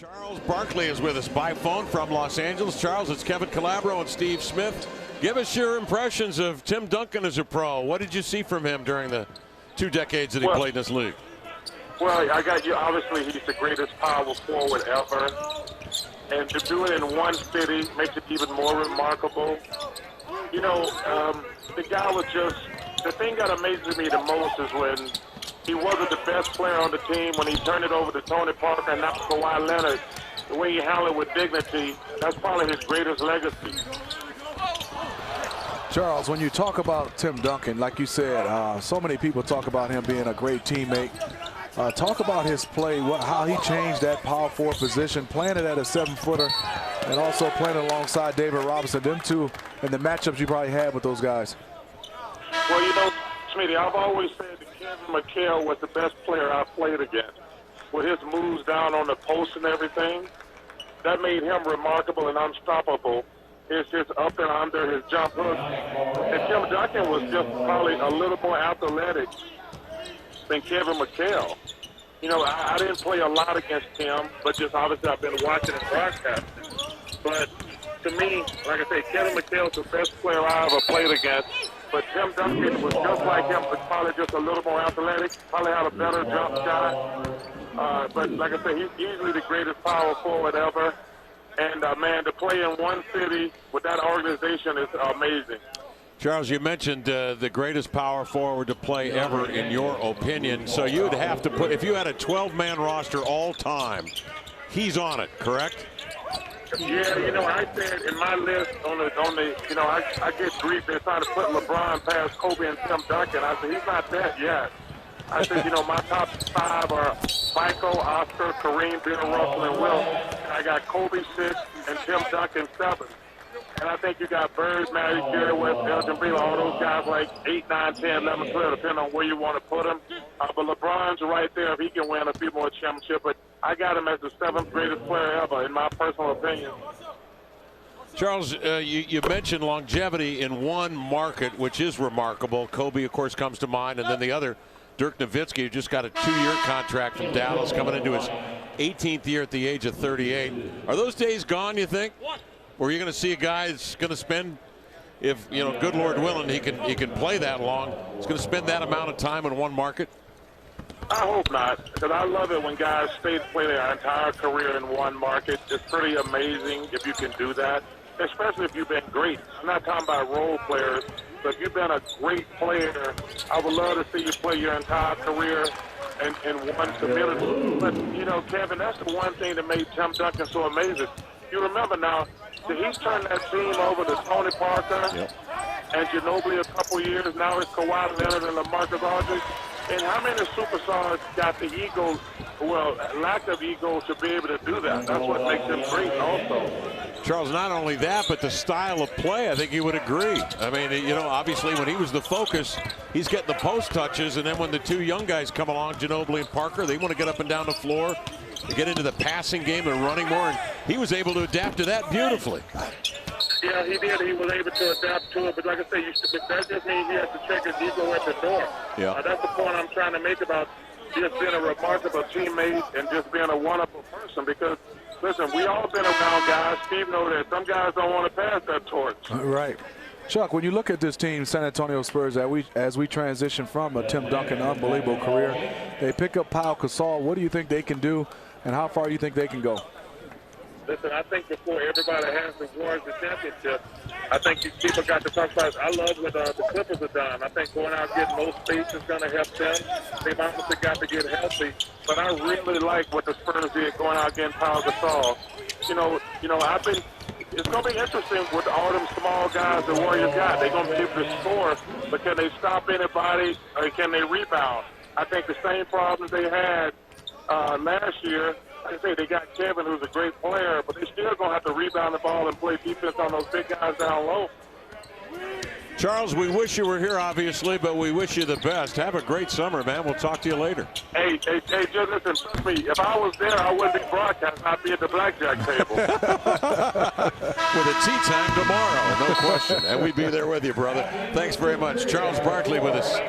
Charles Barkley is with us by phone from Los Angeles. Charles, it's Kevin Calabro and Steve Smith. Give us your impressions of Tim Duncan as a pro. What did you see from him during the 2 decades that he played in this league? Well, I got you. Obviously, he's the greatest power forward ever. And to do it in one city makes it even more remarkable. You know, the guy was just, the thing that amazes me the most is when he wasn't the best player on the team, when he turned it over to Tony Parker and not Kawhi Leonard. The way he handled it with dignity, that's probably his greatest legacy. Charles, when you talk about Tim Duncan, like you said, so many people talk about him being a great teammate. Talk about his play, how he changed that power forward position, playing it at a 7-footer, and also playing alongside David Robinson. Them two, and the matchups you probably had with those guys. Well, you know, Smitty, I've always said that Kevin McHale was the best player I played against. With his moves down on the post and everything, that made him remarkable and unstoppable. His up and under, his jump hook. And Tim Duncan was just probably a little more athletic than Kevin McHale. You know, I didn't play a lot against him, but just obviously I've been watching and broadcasting. But to me, like I say, Kevin McHale's the best player I ever played against. But Tim Duncan was just like him, but probably just a little more athletic, probably had a better jump shot. But like I say, he's easily the greatest power forward ever. And, man, to play in one city with that organization is amazing. Charles, you mentioned the greatest power forward to play ever, in your opinion. So you'd have to put, if you had a 12-man roster all time, he's on it, correct? Yeah, you know, I said in my list on the you know, I get grief. They're trying to put LeBron past Kobe and Tim Duncan. I said, he's not that yet. I said, you know, my top 5 are Michael, Oscar, Kareem, Bill Russell, and Wilt. And I got Kobe 6 and Tim Duncan 7. And I think you got Bird, Magic, Jerry West, Elgin Baylor, all those guys like 8, 9, 10, 11, 12, depending on where you want to put them. But LeBron's right there if he can win a few more championships. But I got him as the 7th greatest player ever, in my personal opinion. Charles, you mentioned longevity in one market, which is remarkable. Kobe, of course, comes to mind, and then the other, Dirk Nowitzki, who just got a 2-year contract from Dallas, coming into his 18th year at the age of 38. Are those days gone, you think? Or are you going to see a guy that's going to spend, if, you know, good Lord willing, he can play that long, he's going to spend that amount of time in one market? I hope not, because I love it when guys stay to play their entire career in one market. It's pretty amazing if you can do that, especially if you've been great. I'm not talking about role players, but if you've been a great player, I would love to see you play your entire career in one community. But, you know, Kevin, that's the one thing that made Tim Duncan so amazing. You remember now, he's turned that team over to Tony Parker and Ginobili a couple years. Now it's Kawhi Leonard and LaMarcus Aldridge. And how many superstars got the ego, well, lack of ego, to be able to do that? That's what makes him great also. Charles, not only that, but the style of play, I think you would agree. I mean, you know, obviously when he was the focus, he's getting the post touches, and then when the 2 young guys come along, Ginobili and Parker, they want to get up and down the floor, they get into the passing game and running more, and he was able to adapt to that beautifully. Yeah, he did. He was able to adapt to it. But like I say, that just means he has to check his ego at the door. Yeah. That's the point I'm trying to make about just being a remarkable teammate and just being a wonderful person. Because, listen, we all been around guys. Steve knows that some guys don't want to pass that torch. Right. Chuck, when you look at this team, San Antonio Spurs, as we transition from a Tim Duncan unbelievable career, they pick up Pau Gasol. What do you think they can do, and how far do you think they can go? Listen, I think before everybody has towards the championship, I think people got to talk about it. I love what the Clippers have done. I think going out getting more space is going to help them. They've obviously got to get healthy. But I really like what the Spurs did going out getting Pau Gasol. You know, it's going to be interesting with all them small guys the Warriors got. They're going to be able to score, but can they stop anybody or can they rebound? I think the same problems they had last year. Like I say, they got Kevin, who's a great player, but they're still going to have to rebound the ball and play defense on those big guys down low. Charles, we wish you were here, obviously, but we wish you the best. Have a great summer, man. We'll talk to you later. Hey, just listen, trust me, if I was there, I wouldn't be broadcasting. I'd be at the blackjack table. With a tea time tomorrow, no question. And we'd be there with you, brother. Thanks very much. Charles Barkley with us.